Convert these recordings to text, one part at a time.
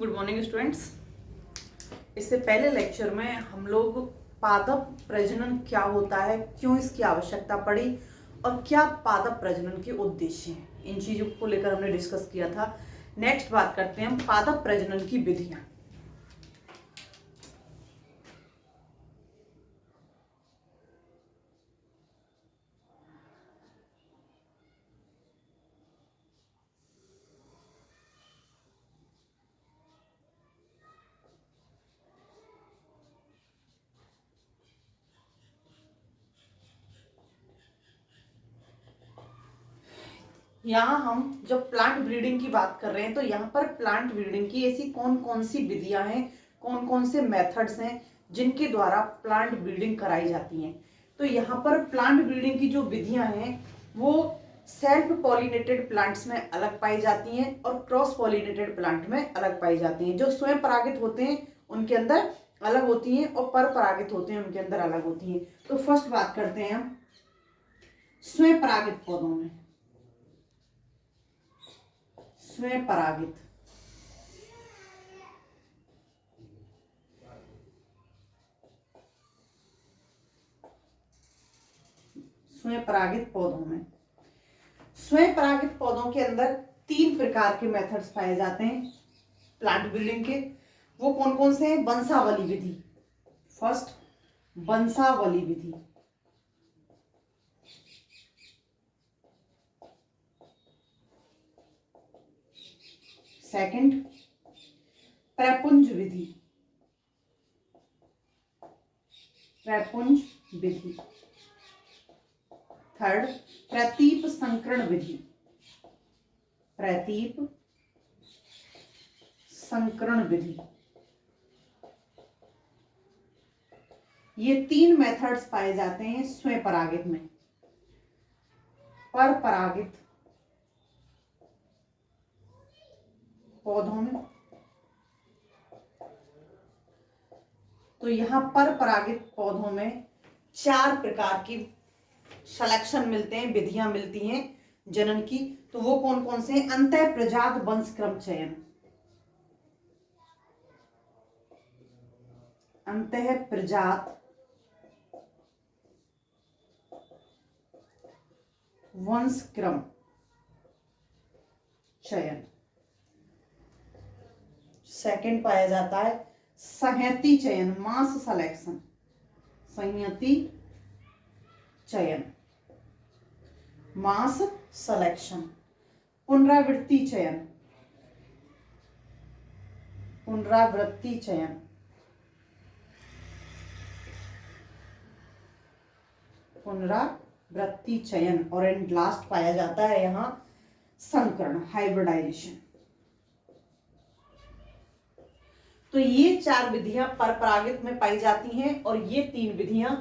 Good morning students. इससे पहले lecture में हम लोग पादप प्रजनन क्या होता है, क्यों इसकी आवश्यकता पड़ी और क्या पादप प्रजनन के उद्देश्य हैं, इन चीजों को लेकर हमने डिस्कस किया था। नेक्स्ट बात करते हैं हम पादप प्रजनन की विधियां। यहाँ हम जब प्लांट ब्रीडिंग की बात कर रहे हैं तो यहाँ पर प्लांट ब्रीडिंग की ऐसी कौन कौन सी विधियां हैं, कौन कौन से मेथड्स हैं जिनके द्वारा प्लांट ब्रीडिंग कराई जाती हैं। तो यहाँ पर प्लांट ब्रीडिंग की जो विधियां हैं वो सेल्फ पॉलिनेटेड प्लांट्स में अलग पाई जाती हैं और क्रॉस पॉलिनेटेड प्लांट में अलग पाई जाती हैं। जो स्वयं परागित होते हैं उनके अंदर अलग होती हैं और पर परागित होते हैं उनके अंदर अलग होती हैं। तो फर्स्ट बात करते हैं हम स्वयं परागित पौधों में। स्वयं परागित स्वयं परागित पौधों में स्वयं परागित पौधों के अंदर 3 प्रकार के मेथड्स पाए जाते हैं प्लांट ब्रीडिंग के। वो कौन कौन से हैं? वंशावली विधि। फर्स्ट, वंशावली विधि। सेकंड, प्रपुंज विधि। प्रपुंज विधि। थर्ड, प्रतीप संकरण विधि। प्रतीप संकरण विधि। ये 3 मेथड्स पाए जाते हैं स्वयं परागित में। पर परागित पौधों में तो यहां पर परागित पौधों में 4 प्रकार की सिलेक्शन मिलते हैं, विधियां मिलती हैं जनन की। तो वो कौन कौन से हैं? अंतः प्रजात वंशक्रम चयन। अंतः प्रजात वंशक्रम चयन। सेकंड पाया जाता है संहति चयन, मास सिलेक्शन। संहति चयन, मास सिलेक्शन। पुनरावृत्ति चयन, पुनरावृत्ति चयन। पुनरावृत्ति चयन। और एंड लास्ट पाया जाता है यहां संकरण, हाइब्रिडाइजेशन। तो ये 4 विधियां पर परागित में पाई जाती हैं और ये 3 विधियां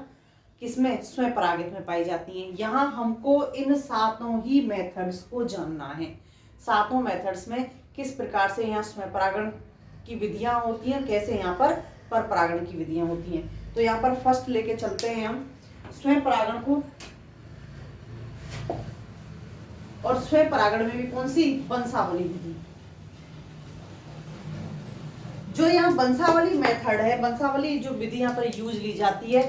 किसमें? स्वयं परागित में पाई जाती हैं। यहां हमको इन 7 ही मेथड्स को जानना है। 7 मेथड्स में किस प्रकार से यहाँ स्वयं परागण की विधियां होती हैं, कैसे यहाँ पर परागण की विधियां होती हैं। तो यहाँ पर फर्स्ट लेके चलते हैं हम स्वयं परागण को। और स्वयं परागण में भी कौन सी? वंशावली विधि। जो यहाँ वंशावली मेथड है, वंशावली जो विधि यहाँ पर यूज ली जाती है,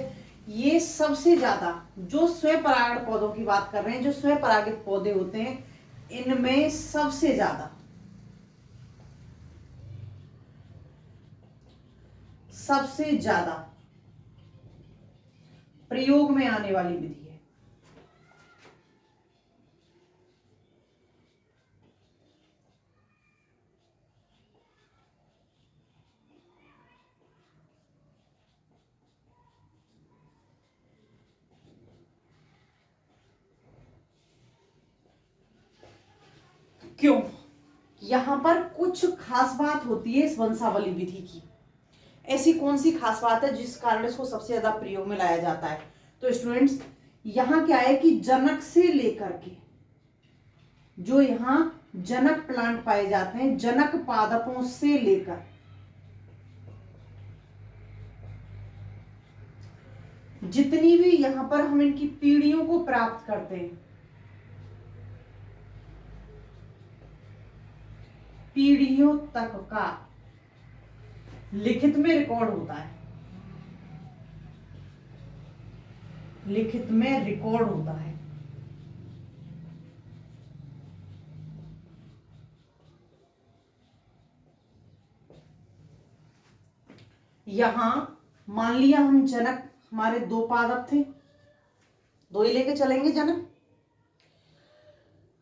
ये सबसे ज्यादा जो स्वयं परागण पौधों की बात कर रहे हैं, जो स्वयं परागित पौधे होते हैं, इनमें सबसे ज्यादा प्रयोग में आने वाली विधि है। क्यों? यहां पर कुछ खास बात होती है इस वंशावली विधि की। ऐसी कौन सी खास बात है जिस कारण इसको सबसे ज्यादा प्रयोग में लाया जाता है? तो स्टूडेंट्स, यहां क्या है कि जनक से लेकर के जो यहां जनक प्लांट पाए जाते हैं, जनक पादपों से लेकर जितनी भी यहां पर हम इनकी पीढ़ियों को प्राप्त करते हैं, पीढ़ियों तक का लिखित में रिकॉर्ड होता है, लिखित में रिकॉर्ड होता है। यहां मान लिया हम जनक, हमारे दो पादप थे, दो ही लेके चलेंगे जनक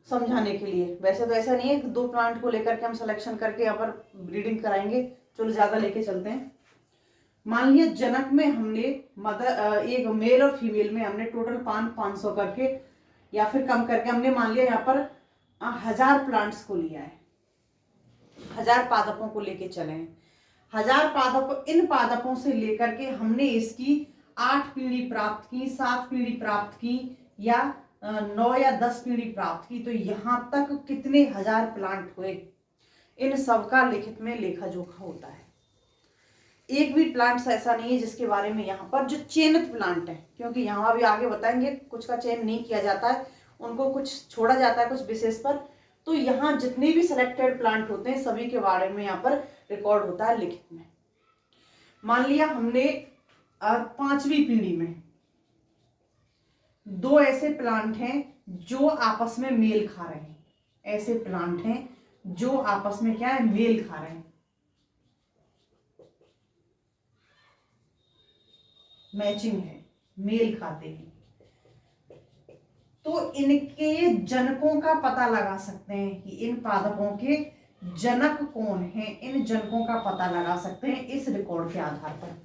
समझाने के लिए। वैसे तो ऐसा नहीं है कि दो प्लांट को लेकर के हम सिलेक्शन करके यहाँ पर ब्रीडिंग कराएंगे, चलो ज्यादा लेके चलते हैं। मान लिया जनक में हमने एक मेल और फीमेल में हमने टोटल 500 करके या फिर कम करके हमने मान लिया यहाँ पर 1000 प्लांट्स को लिया है, 1000 पादपों को लेके चले हैं। 1000 पादप, इन पादपों से लेकर के हमने इसकी 8 पीढ़ी प्राप्त की, 7 पीढ़ी प्राप्त की, या 9 या 10 पीढ़ी प्राप्त की, तो यहां तक कितने 1000 प्लांट हुए, इन सबका लिखित में लेखा जोखा होता है। एक भी प्लांट ऐसा नहीं है जिसके बारे में यहाँ पर, जो चयनित प्लांट है, क्योंकि यहाँ भी आगे बताएंगे कुछ का चयन नहीं किया जाता है, उनको कुछ छोड़ा जाता है कुछ विशेष पर। तो यहाँ जितने भी सिलेक्टेड प्लांट होते हैं सभी के बारे में यहाँ पर रिकॉर्ड होता है लिखित में। मान लिया हमने 5वीं पीढ़ी में दो ऐसे प्लांट हैं जो आपस में मेल खा रहे हैं, ऐसे प्लांट हैं जो आपस में क्या है, मेल खा रहे हैं, मैचिंग है, मेल खाते हैं। तो इनके जनकों का पता लगा सकते हैं कि इन पादपों के जनक कौन हैं, इन जनकों का पता लगा सकते हैं इस रिकॉर्ड के आधार पर।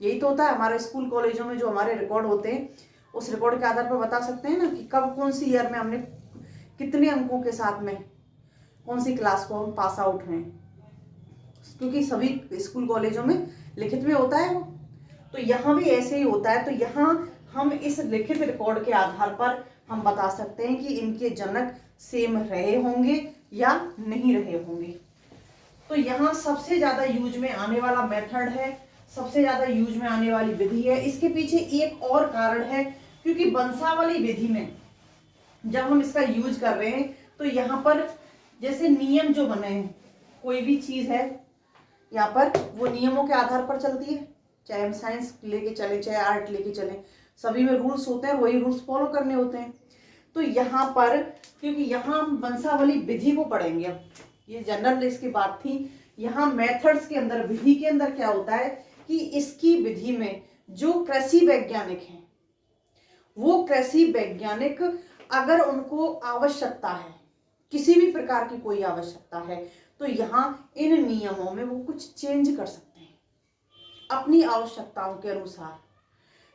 यही तो होता है हमारे स्कूल कॉलेजों में जो हमारे रिकॉर्ड होते हैं, उस रिकॉर्ड के आधार पर बता सकते हैं ना कि कब कौन सी ईयर में हमने कितने अंकों के साथ में कौन सी क्लास को हम पास आउट हुए, क्योंकि सभी स्कूल कॉलेजों में लिखित में होता है वो। तो यहाँ भी ऐसे ही होता है। तो यहाँ हम इस लिखित रिकॉर्ड के आधार पर हम बता सकते हैं कि इनके जनक सेम रहे होंगे या नहीं रहे होंगे। तो यहाँ सबसे ज्यादा यूज में आने वाला मेथड है, सबसे ज्यादा यूज में आने वाली विधि है। इसके पीछे एक और कारण है, क्योंकि वंशावली विधि में जब हम इसका यूज कर रहे हैं तो यहाँ पर जैसे नियम जो बने हैं, कोई भी चीज है यहाँ पर वो नियमों के आधार पर चलती है, चाहे हम साइंस लेके चले चाहे आर्ट लेके चले, सभी में रूल्स होते हैं, वही रूल्स फॉलो करने होते हैं। तो यहाँ पर क्योंकि यहाँ हम वंशावली विधि को पढ़ेंगे, अब ये जनरल इसकी बात थी। यहाँ मेथड्स के अंदर, विधि के अंदर क्या होता है कि इसकी विधि में जो कृषि वैज्ञानिक हैं, वो कृषि वैज्ञानिक अगर उनको आवश्यकता है, किसी भी प्रकार की कोई आवश्यकता है, तो यहाँ इन नियमों में वो कुछ चेंज कर सकते हैं अपनी आवश्यकताओं के अनुसार।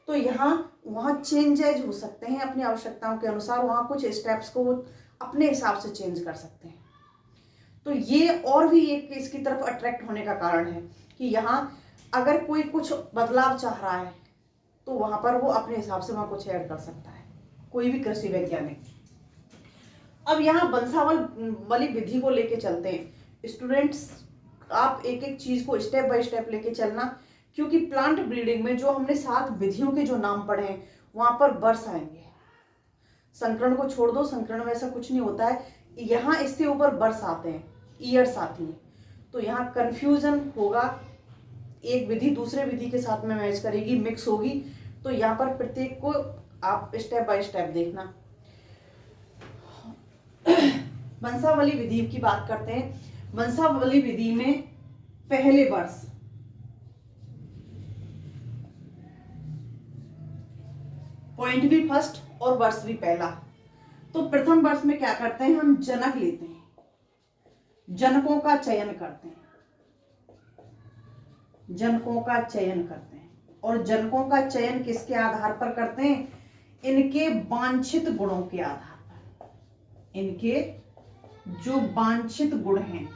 तो यहाँ वहाँ चेंजेज हो सकते हैं अपनी आवश्यकताओं के अनुसार, वहाँ कुछ स्टेप्स को अपने हिसाब से चेंज कर सकते हैं। तो ये और भी एक इसकी तरफ अट्रैक्ट होने का कारण है कि यहाँ अगर कोई कुछ बदलाव चाह रहा है तो वहां पर वो अपने हिसाब से वहां कुछ ऐड कर सकता है, कोई भी कृषि वैज्ञानिक। अब यहाँ वंशावली विधि को लेके चलते हैं स्टूडेंट्स, आप एक एक चीज को स्टेप बाय स्टेप लेके चलना, क्योंकि प्लांट ब्रीडिंग में जो हमने 7 विधियों के जो नाम पढ़े हैं वहां पर वर्ष आएंगे। संकरण को छोड़ दो, संकरण में ऐसा कुछ नहीं होता है, यहाँ इससे ऊपर वर्ष आते हैं, ईयर्स आती हैं। तो यहाँ कंफ्यूजन होगा, एक विधि दूसरे विधि के साथ में मैच करेगी, मिक्स होगी। तो यहाँ पर प्रत्येक को आप स्टेप बाय स्टेप देखना। वंशावली विधि की बात करते हैं। वंशावली विधि में पहले वर्ष, पॉइंट भी फर्स्ट और वर्ष भी पहला। तो प्रथम वर्ष में क्या करते हैं, हम जनक लेते हैं, जनकों का चयन करते हैं, जनकों का चयन करते हैं। और जनकों का चयन किसके आधार पर करते हैं, इनके वांछित गुणों के आधार पर, इनके जो वांछित गुण हैं।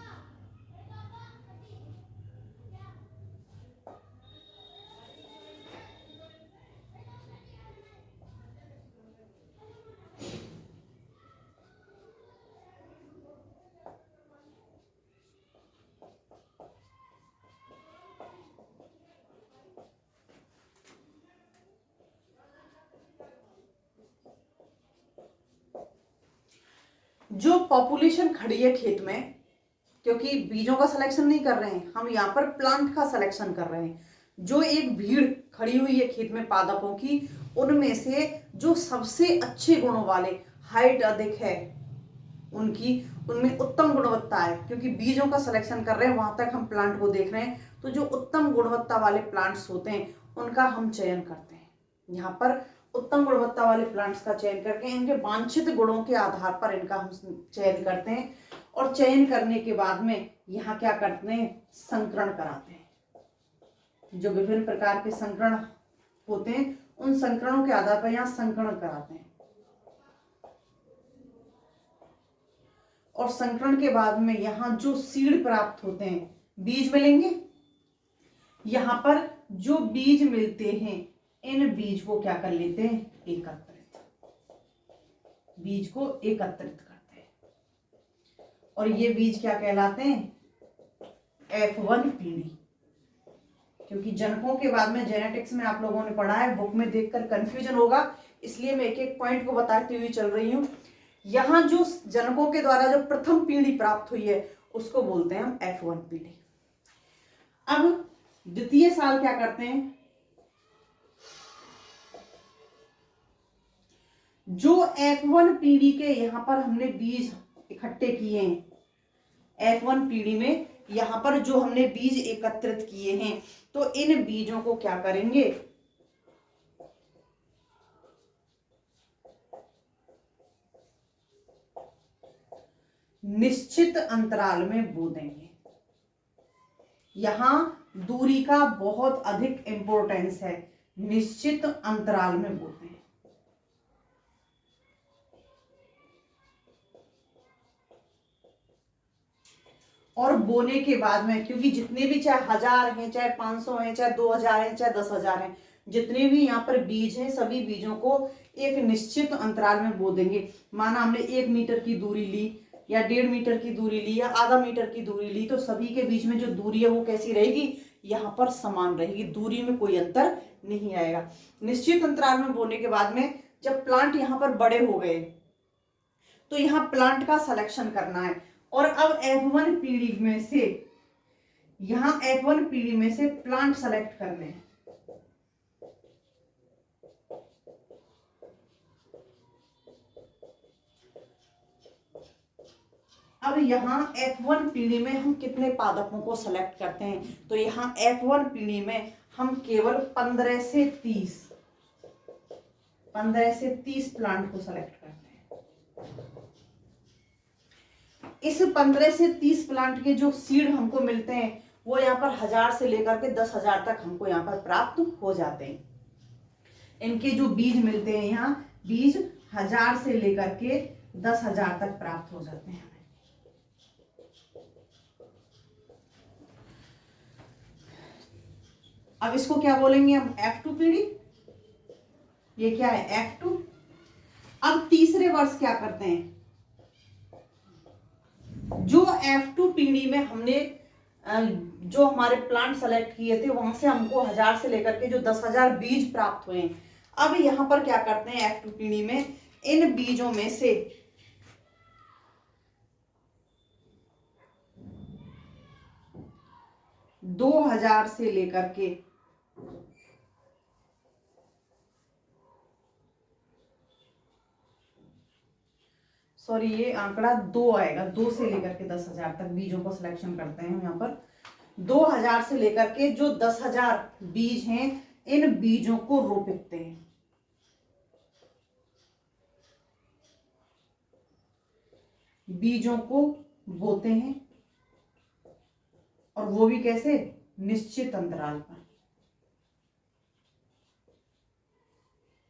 जो पॉपुलेशन खड़ी है खेत में, क्योंकि बीजों का सिलेक्शन नहीं कर रहे हैं, हम यहाँ पर प्लांट का सिलेक्शन कर रहे हैं। जो एक भीड़ खड़ी हुई है खेत में पादपों की, उनमें से जो सबसे अच्छे गुणों वाले, हाइट अधिक है उनकी, उनमें उत्तम गुणवत्ता है, क्योंकि बीजों का सिलेक्शन कर रहे हैं, वहां तक हम प्लांट को देख रहे हैं, तो जो उत्तम गुणवत्ता वाले प्लांट्स होते हैं उनका हम चयन करते हैं। यहाँ पर उत्तम गुणवत्ता वाले प्लांट्स का चयन करके इनके वांछित गुणों के आधार पर इनका हम चयन करते हैं, और चयन करने के बाद में यहाँ क्या करते हैं, संकरण कराते हैं। जो विभिन्न प्रकार के संकरण होते हैं उन संकरणों के आधार पर यहाँ संकरण कराते हैं, और संकरण के बाद में यहाँ जो सीड प्राप्त होते हैं, बीज मिलेंगे। यहाँ पर जो बीज मिलते हैं, इन बीज को क्या कर लेते हैं, एकत्रित, बीज को एकत्रित करते हैं, और ये बीज क्या कहलाते हैं, F1 पीढ़ी। क्योंकि जनकों के बाद में जेनेटिक्स में आप लोगों ने पढ़ा है, बुक में देखकर कंफ्यूजन होगा, इसलिए मैं एक एक पॉइंट को बताती हुई चल रही हूं। यहाँ जो जनकों के द्वारा जो प्रथम पीढ़ी प्राप्त हुई है उसको बोलते हैं हम F1 पीढ़ी। अब द्वितीय साल क्या करते हैं, जो F1 पीढ़ी के यहाँ पर हमने बीज इकट्ठे किए हैं, F1 पीढ़ी में यहाँ पर जो हमने बीज एकत्रित किए हैं, तो इन बीजों को क्या करेंगे, निश्चित अंतराल में बो देंगे। यहां दूरी का बहुत अधिक इंपॉर्टेंस है, निश्चित अंतराल में बोते हैं। और बोने के बाद में, क्योंकि जितने भी, चाहे 1000 हैं, चाहे 500 हैं, चाहे 2000 हैं, चाहे 10,000 हैं, जितने भी यहाँ पर बीज हैं, सभी बीजों को एक निश्चित अंतराल में बो देंगे। माना हमने 1 मीटर की दूरी ली, या 1.5 मीटर की दूरी ली, या आधा मीटर की दूरी ली, तो सभी के बीच में जो दूरी है वो कैसी रहेगी, यहाँ पर समान रहेगी, दूरी में कोई अंतर नहीं आएगा। निश्चित अंतराल में बोने के बाद में जब प्लांट यहाँ पर बड़े हो गए, तो यहाँ प्लांट का सिलेक्शन करना है। और अब F1 पीढ़ी में से, यहाँ F1 पीढ़ी में से प्लांट सेलेक्ट करने हैं। अब यहाँ F1 पीढ़ी में हम कितने पादपों को सेलेक्ट करते हैं, तो यहाँ F1 पीढ़ी में हम केवल 15 से 30 प्लांट को सेलेक्ट करते हैं। इस 15 से 30 प्लांट के जो सीड हमको मिलते हैं, वो यहाँ पर 1000 से लेकर के 10,000 तक हमको यहाँ पर प्राप्त हो जाते हैं। इनके जो बीज मिलते हैं, यहाँ बीज 1000 से लेकर के 10,000 तक प्राप्त हो जाते हैं। अब इसको क्या बोलेंगे हम, F2 पीढ़ी। ये क्या है, F2। अब तीसरे वर्ष क्या करते हैं, जो F2 पीढ़ी में हमने जो हमारे प्लांट सेलेक्ट किए थे, वहां से हमको 1000 से लेकर के जो 10,000 बीज प्राप्त हुए हैं, अब यहां पर क्या करते हैं, F2 पीढ़ी में इन बीजों में से 2000 से लेकर के 2 आएगा, 2 से लेकर के 10,000 तक बीजों को सिलेक्शन करते हैं। यहाँ पर 2000 से लेकर के जो 10,000 बीज हैं, इन बीजों को रोपिते हैं। बीजों को बोते हैं, और वो भी कैसे, निश्चित अंतराल पर,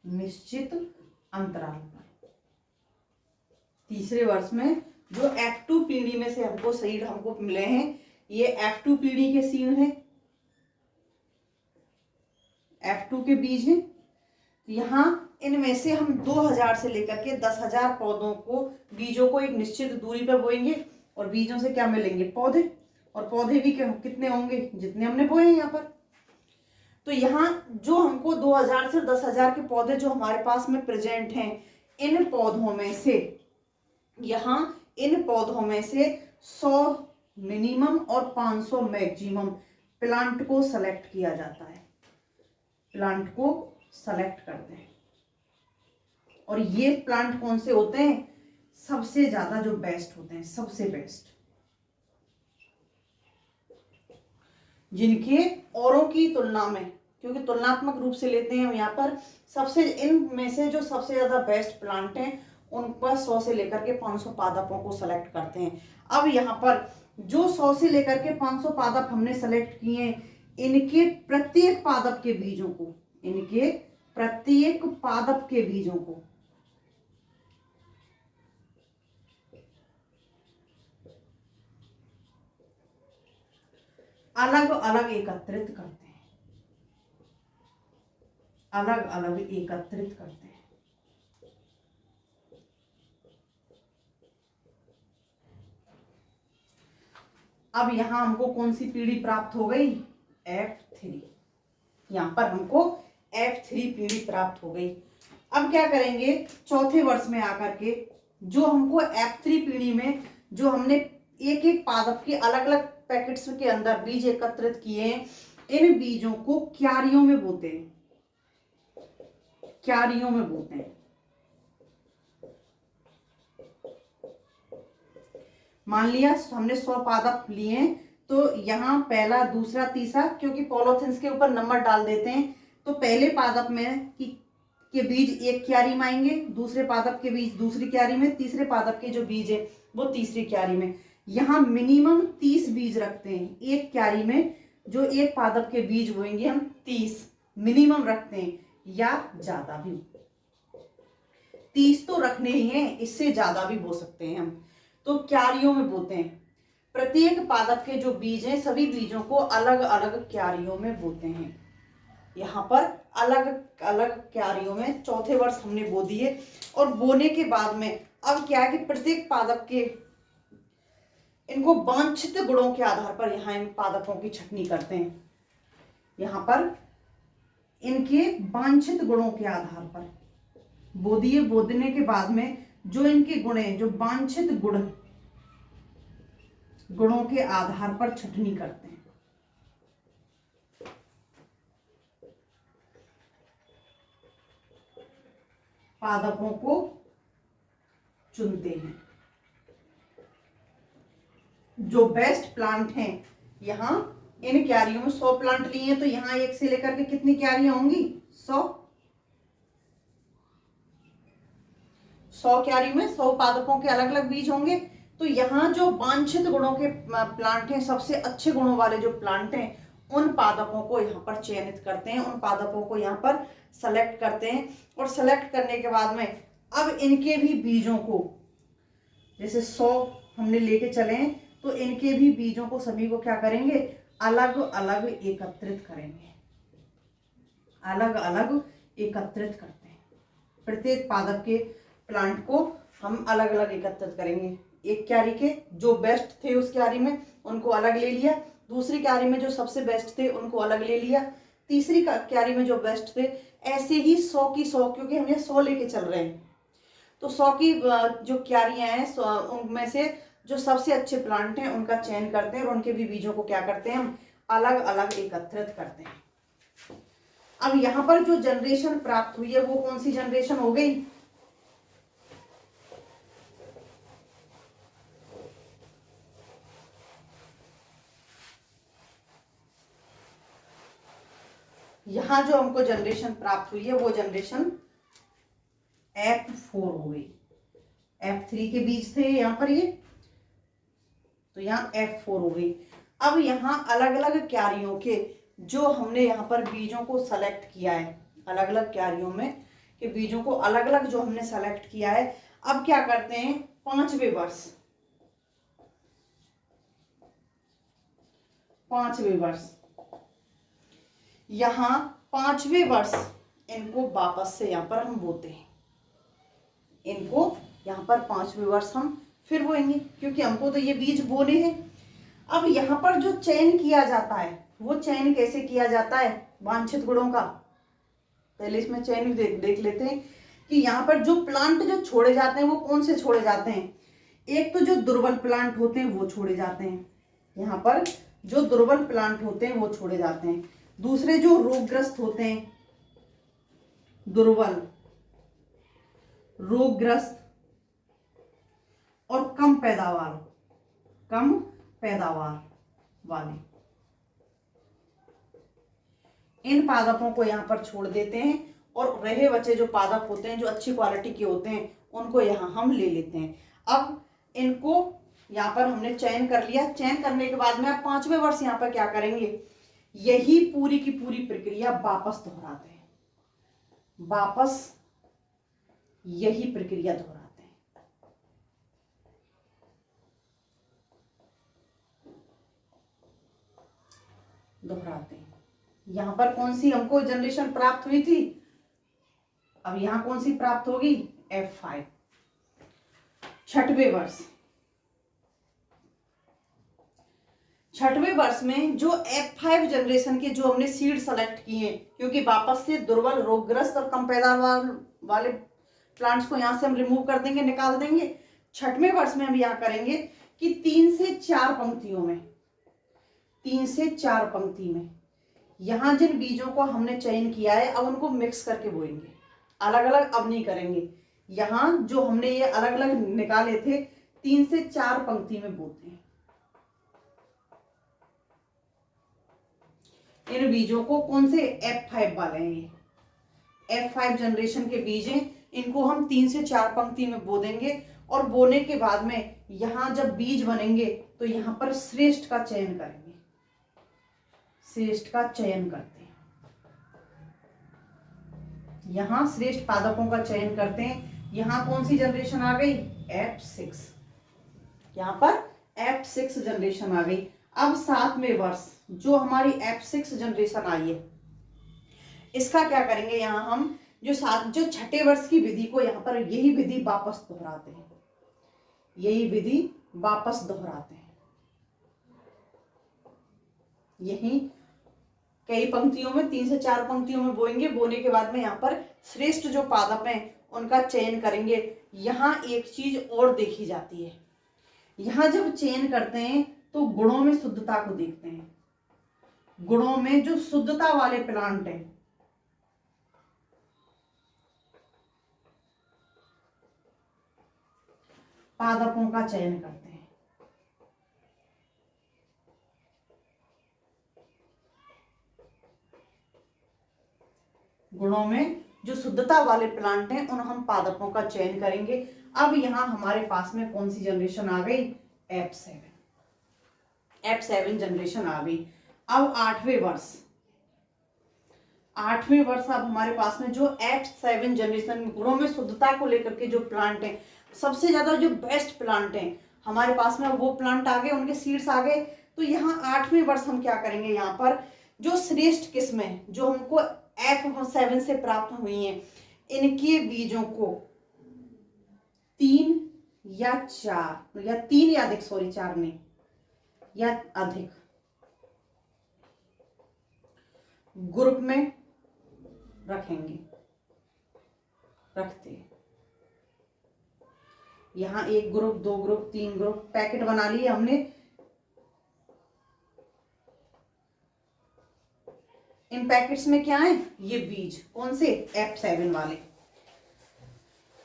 निश्चित अंतराल पर। तीसरे वर्ष में जो F2 पीढ़ी में से हमको सीड हमको मिले हैं, ये F2 पीढ़ी के सीड हैं, F2 के बीज हैं। यहाँ इनमें से हम 2000 से लेकर के 10,000 पौधों को, बीजों को एक निश्चित दूरी पर बोएंगे, और बीजों से क्या मिलेंगे, पौधे। और पौधे भी कितने होंगे, जितने हमने बोए हैं यहाँ पर। तो यहाँ जो हमको 2000 से 10,000 के पौधे जो हमारे पास में प्रेजेंट हैं, इन पौधों में से, यहाँ इन पौधों में से 100 मिनिमम और 500 मैक्सिमम प्लांट को सेलेक्ट किया जाता है। प्लांट को सेलेक्ट करते हैं और ये प्लांट कौन से होते हैं, सबसे ज्यादा जो बेस्ट होते हैं, सबसे बेस्ट, जिनके औरों की तुलना में, क्योंकि तुलनात्मक रूप से लेते हैं हम यहाँ पर, सबसे इनमें से जो सबसे ज्यादा बेस्ट प्लांट हैं उन पर 100 से लेकर के 500 पादपों को सेलेक्ट करते हैं। अब यहाँ पर जो 100 से लेकर के 500 पादप हमने सेलेक्ट किए, इनके प्रत्येक पादप के बीजों को, इनके प्रत्येक पादप के बीजों को अलग अलग एकत्रित करते हैं, अलग अलग एकत्रित करते हैं। अब यहां हमको कौन सी पीढ़ी प्राप्त हो गई, F3। यहां पर हमको F3 पीढ़ी प्राप्त हो गई। अब क्या करेंगे, चौथे वर्ष में आकर के जो हमको F3 पीढ़ी में जो हमने एक एक पादप के अलग अलग पैकेट्स के अंदर बीज एकत्रित किए हैं, इन बीजों को क्यारियों में बोते हैं, क्यारियों में बोते हैं। मान लिया हमने 100 पादप लिए, तो यहाँ पहला, दूसरा, तीसरा, क्योंकि पॉलीथिन के ऊपर नंबर डाल देते हैं, तो पहले पादप में के बीज एक क्यारी में आएंगे, दूसरे पादप के बीज दूसरी क्यारी में, तीसरे पादप के जो बीज है वो तीसरी क्यारी में। यहाँ मिनिमम 30 बीज रखते हैं एक क्यारी में, जो एक पादप के बीज बोएंगे हम 30 मिनिमम रखते हैं, या ज्यादा भी 30 तो रखने ही हैं, इससे ज्यादा भी बो सकते हैं हम। तो क्यारियों में बोते हैं, प्रत्येक पादप के जो बीज हैं सभी बीजों को अलग अलग क्यारियों में बोते हैं। यहाँ पर अलग अलग क्यारियों में चौथे वर्ष हमने बो दिए, और बोने के बाद में अब क्या है कि प्रत्येक पादप के इनको वांछित गुणों के आधार पर यहाँ इन पादपों की छटनी करते हैं। यहाँ पर इनके वांछित गुणों के आधार पर बो दिए, बोने के बाद में जो इनके गुण हैं, जो वांछित गुणों के आधार पर छटनी करते हैं। पादपों को चुनते हैं, जो बेस्ट प्लांट हैं। यहाँ इन क्यारियों में 100 प्लांट लिए हैं, तो यहाँ एक से लेकर के कितनी क्यारियां होंगी, 100 क्यारी में 100 पादपों के अलग अलग बीज होंगे। तो यहाँ जो वांछित गुणों के प्लांट हैं, सबसे अच्छे गुणों वाले जो प्लांट हैं, उन पादपों को यहाँ पर चयनित करते हैं, उन पादपों को यहाँ पर सेलेक्ट करते हैं। और सेलेक्ट करने के बाद में अब इनके भी बीजों को, जैसे 100 हमने लेके चले हैं, तो इनके भी बीजों को सभी को क्या करेंगे, अलग अलग एकत्रित करेंगे, अलग अलग एकत्रित करते हैं। प्रत्येक पादप के प्लांट को हम अलग अलग एकत्रित करेंगे। एक क्यारी के जो बेस्ट थे उस क्यारी में उनको अलग ले लिया, दूसरी क्यारी में जो सबसे बेस्ट थे उनको अलग ले लिया, तीसरी क्यारी में जो बेस्ट थे। ऐसे ही 100 की 100, क्योंकि हम ये 100 लेके चल रहे हैं, तो 100 की जो क्यारियां हैं उनमें से जो सबसे अच्छे प्लांट हैं उनका चयन करते हैं, और उनके भी बीजों को क्या करते हैं, हम अलग अलग एकत्रित करते हैं। अब यहाँ पर जो जनरेशन प्राप्त हुई है वो कौन सी जनरेशन हो गई, यहां जो हमको जनरेशन प्राप्त हुई है वो जनरेशन F4 हो गई। F3 के बीज थे यहाँ पर ये, तो यहाँ F4 हो गई। अब यहाँ अलग अलग क्यारियों के जो हमने यहाँ पर बीजों को सेलेक्ट किया है, अलग अलग क्यारियों में के बीजों को अलग अलग जो हमने सेलेक्ट किया है, अब क्या करते हैं, पांचवें वर्ष यहाँ 5वें वर्ष इनको वापस से यहाँ पर हम बोते हैं, इनको यहाँ पर 5वें वर्ष हम फिर बोएंगे, क्योंकि हमको तो ये बीज बोने हैं। अब यहाँ पर जो चयन किया जाता है वो चयन कैसे किया जाता है, वांछित गुणों का। पहले इसमें चयन देख लेते हैं कि यहाँ पर जो प्लांट जो छोड़े जाते हैं वो कौन से छोड़े जाते हैं। एक तो जो दुर्बल प्लांट होते हैं वो छोड़े जाते हैं, यहाँ पर जो दुर्बल प्लांट होते हैं वो छोड़े जाते हैं। दूसरे जो रोगग्रस्त होते हैं, दुर्बल, रोगग्रस्त और कम पैदावार वाले, इन पादपों को यहाँ पर छोड़ देते हैं और रहे बचे जो पादप होते हैं जो अच्छी क्वालिटी के होते हैं उनको यहाँ हम ले लेते हैं। अब इनको यहाँ पर हमने चयन कर लिया। चयन करने के बाद में आप 5वें वर्ष यहाँ पर क्या करेंगे, यही पूरी की पूरी प्रक्रिया वापस दोहराते हैं, वापस यही प्रक्रिया दोहराते हैं। यहां पर कौन सी हमको जनरेशन प्राप्त हुई थी, अब यहां कौन सी प्राप्त होगी, F5। 6वें वर्ष में जो F5 जनरेशन के जो हमने सीड सेलेक्ट किए, क्योंकि वापस से दुर्बल, रोगग्रस्त और कम पैदावार वाले प्लांट्स को यहां से हम रिमूव कर देंगे, निकाल देंगे। 6वें वर्ष में हम यहां करेंगे कि 3 से 4 पंक्तियों में, 3 से 4 पंक्ति में यहां जिन बीजों को हमने चयन किया है अब उनको मिक्स करके बोएंगे, अलग अलग अब नहीं करेंगे। यहां जो हमने ये अलग अलग निकाले थे 3 से 4 पंक्ति में बोते हैं। इन बीजों को कौन से, F5 वाले हैं ये, F5 जनरेशन के बीज हैं, इनको हम 3 से 4 पंक्ति में बो देंगे। और बोने के बाद में यहां जब बीज बनेंगे तो यहां पर श्रेष्ठ का चयन करेंगे, श्रेष्ठ का चयन करते हैं, यहां श्रेष्ठ पादपों का चयन करते हैं। यहां कौन सी जनरेशन आ गई, F6, यहां पर F6 जनरेशन आ गई। अब 7वें वर्ष जो हमारी F6 जनरेशन आई है, इसका क्या करेंगे, यहां हम जो 6ठे वर्ष की विधि को यहां पर यही विधि वापस दोहराते हैं, यही विधि वापस दोहराते हैं। यही कई पंक्तियों में 3 से 4 पंक्तियों में बोएंगे। बोने के बाद में यहाँ पर श्रेष्ठ जो पादप हैं उनका चयन करेंगे। यहाँ एक चीज और देखी जाती है, यहाँ जब चयन करते हैं तो गुणों में शुद्धता को देखते हैं। गुणों में जो शुद्धता वाले प्लांट हैं, पादपों का चयन करते हैं। गुणों में जो शुद्धता वाले प्लांट हैं उन हम पादपों का चयन करेंगे। अब यहां हमारे पास में कौन सी जनरेशन आ गई, F7 जनरेशन आ गई। अब 8वें वर्ष अब हमारे पास में जो F7 जनरेशन गुणों में शुद्धता को लेकर के जो प्लांट हैं, सबसे ज्यादा जो बेस्ट प्लांट हैं हमारे पास में, वो प्लांट आ गए, उनके सीड्स आ गए। तो यहाँ 8वें वर्ष हम क्या करेंगे, यहाँ पर जो श्रेष्ठ किस्में जो हमको F7 से प्राप्त हुई हैं, इनके बीजों को 3 या 4 या 3 या अधिक, 4 नहीं, या अधिक ग्रुप में रखते हैं। यहां 1 ग्रुप, 2 ग्रुप, 3 ग्रुप पैकेट बना लिए हमने। इन पैकेट्स में क्या है, ये बीज कौन से, F7 वाले।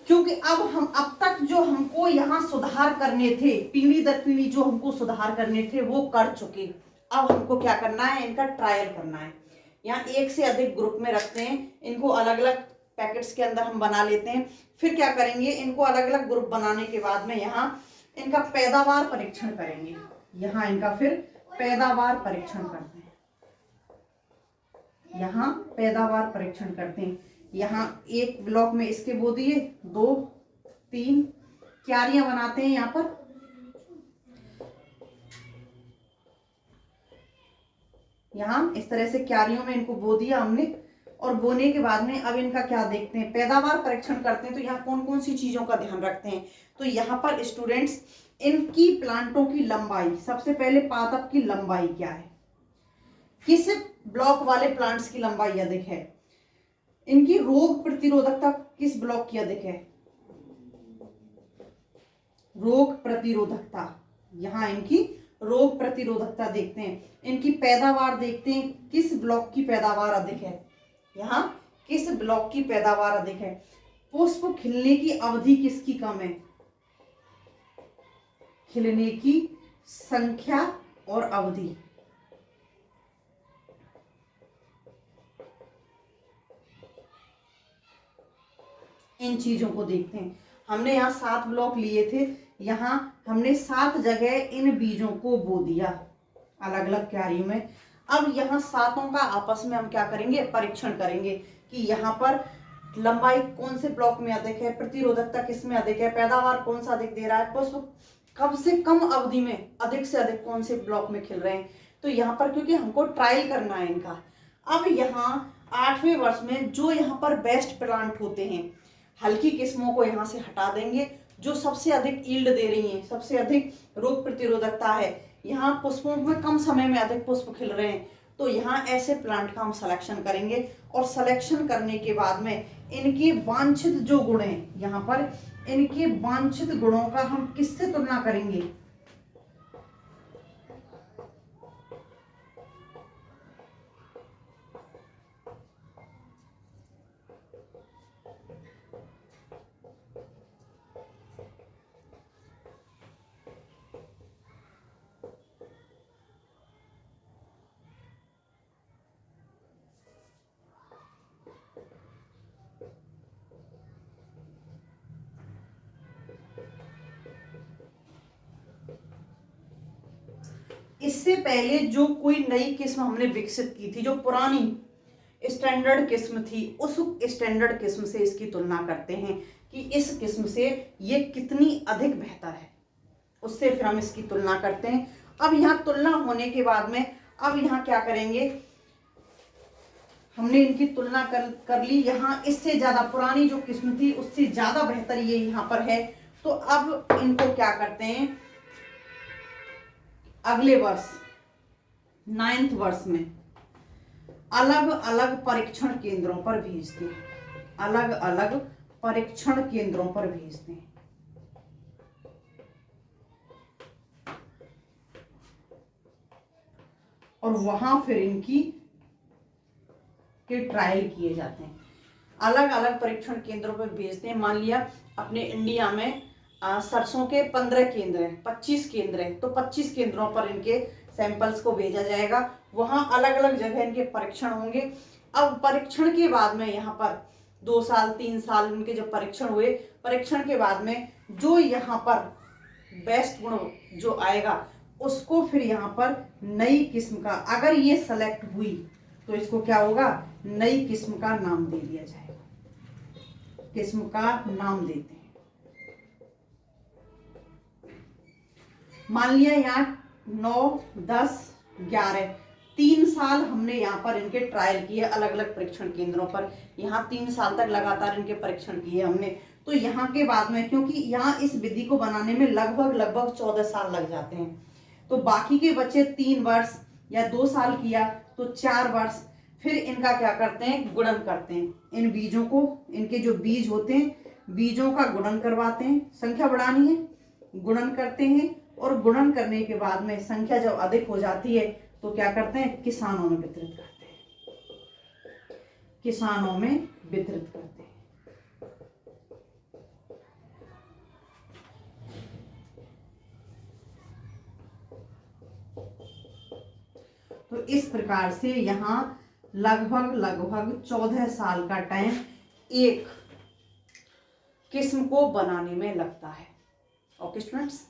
क्योंकि अब तक जो हमको यहाँ सुधार करने थे, पीढ़ी दर पीढ़ी जो हमको सुधार करने थे वो कर चुके। अब हमको क्या करना है, इनका ट्रायल करना है। यहाँ 1 से अधिक ग्रुप में रखते हैं, इनको अलग अलग पैकेट्स के अंदर हम बना लेते हैं। फिर क्या करेंगे, इनको अलग अलग ग्रुप बनाने के बाद में यहाँ इनका पैदावार परीक्षण करेंगे। यहाँ इनका फिर पैदावार परीक्षण करते हैं, यहाँ पैदावार परीक्षण करते हैं। यहाँ 1 ब्लॉक में इसके बो दिए, 2, 3 क्यारियां बनाते हैं। यहाँ पर यहाँ इस तरह से क्यारियों में इनको बो दिया हमने। और बोने के बाद में अब इनका क्या देखते हैं, पैदावार परीक्षण करते हैं। तो यहाँ कौन कौन सी चीजों का ध्यान रखते हैं, तो यहाँ पर स्टूडेंट्स इनकी प्लांटों की लंबाई, सबसे पहले पादप की लंबाई क्या है, किस ब्लॉक वाले प्लांट्स की लंबाई अधिक है, इनकी रोग प्रतिरोधकता किस ब्लॉक की अधिक है, रोग प्रतिरोधकता, यहाँ इनकी रोग प्रतिरोधकता देखते हैं, इनकी पैदावार देखते हैं, किस ब्लॉक की पैदावार अधिक है, यहाँ किस ब्लॉक की पैदावार अधिक है, पुष्प खिलने की अवधि किसकी कम है, खिलने की संख्या और अवधि, इन चीजों को देखते हैं। हमने यहाँ 7 ब्लॉक लिए थे, यहाँ हमने 7 जगह इन बीजों को बो दिया अलग अलग क्यारियों में। अब यहाँ 7 का आपस में हम क्या करेंगे, परीक्षण करेंगे कि यहाँ पर लंबाई कौन से ब्लॉक में अधिक है, प्रतिरोधकता किस में अधिक है, पैदावार कौन सा अधिक दे रहा है, पुष्प कम से कम अवधि में अधिक से अधिक कौन से ब्लॉक में खिल रहे हैं। तो यहाँ पर क्योंकि हमको ट्रायल करना है इनका, अब यहाँ 8वें वर्ष में जो यहाँ पर बेस्ट प्लांट होते हैं, हल्की किस्मों को यहाँ से हटा देंगे, जो सबसे अधिक यील्ड दे रही हैं, सबसे अधिक रोग प्रतिरोधकता है, यहाँ पुष्पों में कम समय में अधिक पुष्प खिल रहे हैं, तो यहाँ ऐसे प्लांट का हम सिलेक्शन करेंगे। और सिलेक्शन करने के बाद में इनके वांछित जो गुण हैं, यहाँ पर इनके वांछित गुणों का हम किससे तुलना करेंगे, इससे पहले जो कोई नई किस्म हमने विकसित की थी, जो पुरानी स्टैंडर्ड किस्म थी, उस स्टैंडर्ड किस्म से इसकी तुलना करते हैं कि इस किस्म से ये कितनी अधिक बेहतर है, उससे फिर हम इसकी तुलना करते हैं। अब यहाँ तुलना होने के बाद में अब यहाँ क्या करेंगे, हमने इनकी तुलना कर ली, यहाँ इससे ज्यादा पुरानी जो किस्म थी उससे ज्यादा बेहतर ये यहाँ पर है। तो अब इनको क्या करते हैं, अगले वर्ष 9th वर्ष में अलग अलग परीक्षण केंद्रों पर भेजते हैं, अलग अलग परीक्षण केंद्रों पर भेजते हैं। और वहां फिर इनकी के ट्रायल किए जाते हैं, अलग अलग परीक्षण केंद्रों पर भेजते हैं। मान लिया अपने इंडिया में सरसों के 15 केंद्र हैं, 25 केंद्र हैं, तो 25 केंद्रों पर इनके सैंपल्स को भेजा जाएगा, वहां अलग अलग जगह इनके परीक्षण होंगे। अब परीक्षण के बाद में यहाँ पर 2 साल 3 साल इनके जब परीक्षण हुए, परीक्षण के बाद में जो यहाँ पर बेस्ट गुण जो आएगा उसको फिर यहाँ पर नई किस्म का, अगर ये सेलेक्ट हुई तो इसको क्या होगा, नई किस्म का नाम दे दिया जाएगा, किस्म का नाम देते हैं। मान लिया यहाँ 9, 10, 11 3 साल हमने यहाँ पर इनके ट्रायल किए अलग अलग परीक्षण केंद्रों पर, यहाँ 3 साल तक लगातार इनके परीक्षण किए हमने। तो यहाँ के बाद में, क्योंकि यहाँ इस विधि को बनाने में लगभग 14 साल लग जाते हैं, तो बाकी के बच्चे 3 वर्ष या 2 साल किया तो 4 वर्ष, फिर इनका क्या करते हैं, गुणन करते हैं, इन बीजों को, इनके जो बीज होते हैं बीजों का गुणन करवाते हैं, संख्या बढ़ानी है, गुणन करते हैं, और गुणन करने के बाद में संख्या जब अधिक हो जाती है तो क्या करते हैं, किसानों में वितरित करते हैं, किसानों में वितरित करते हैं। तो इस प्रकार से यहाँ लगभग 14 साल का टाइम एक किस्म को बनाने में लगता है। Okay students.